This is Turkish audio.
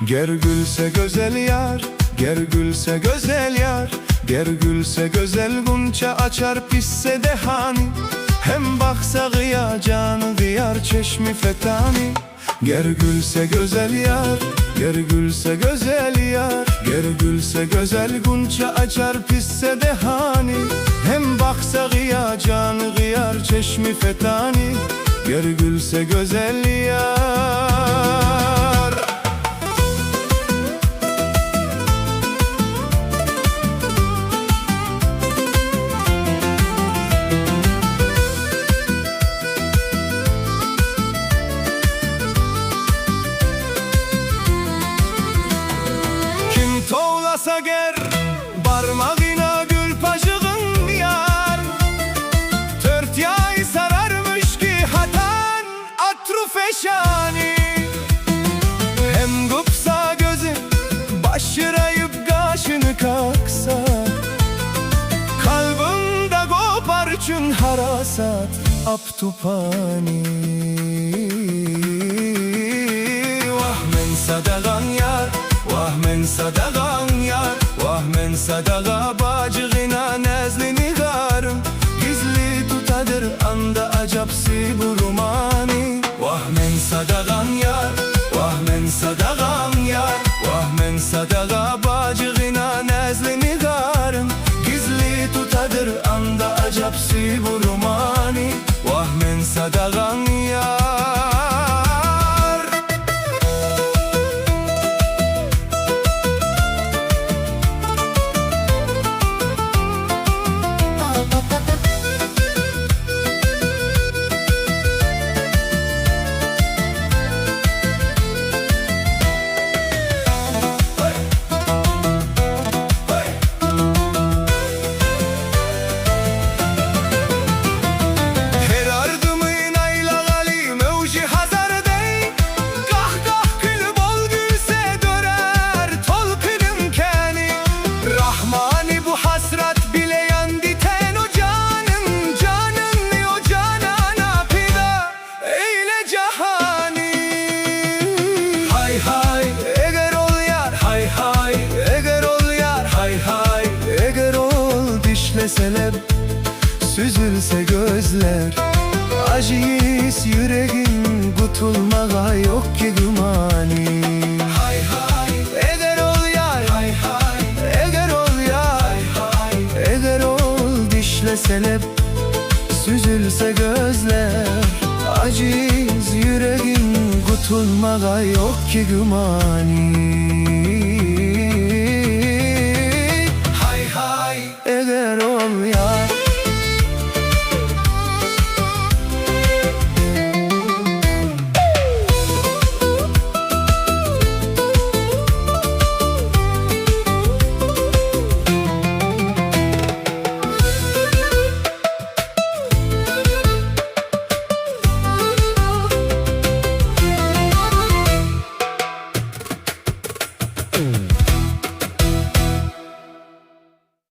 Ger gülse güzel yar, ger gülse güzel yar, ger gülse güzel gunça açar pisse dehani. Hem baksa gıya canı diyar çeşmi fetani. Ger gülse güzel yar, ger gülse güzel yar, ger gülse güzel gunça açar pisse dehani. Hem baksa gıya canı diyar çeşmi fetani. Ger gülse güzel yar. Tovlasa ger, barmağına gül pajığın yar. Tört yay sararmış ki hatan atru feşani. Hem gıpsa gözü başırayıp kaşını kaksa. Kalbinde kopar çün harasat aptupani. Vah men sadagan yar, vah men sadagan yar, vah men sadaga bacığına nezlini garım. Gizli tutadır anda acapsi burumani. Vah men sadagan yar, vah men sadagan yar, vah men sadaga bacığına nezlini garım. Gizli tutadır anda acapsi burumani. Vah men sadagan yar. Selep süzülse gözler, acıyız yüreğin kutulmağa yok ki gümani. Hay hay eğer ol yar, hay hay eğer ol yar, hay eğer ol dişle selep süzülse gözler, acıyız yüreğin kutulmağa yok ki gümani. Eğer ol yar.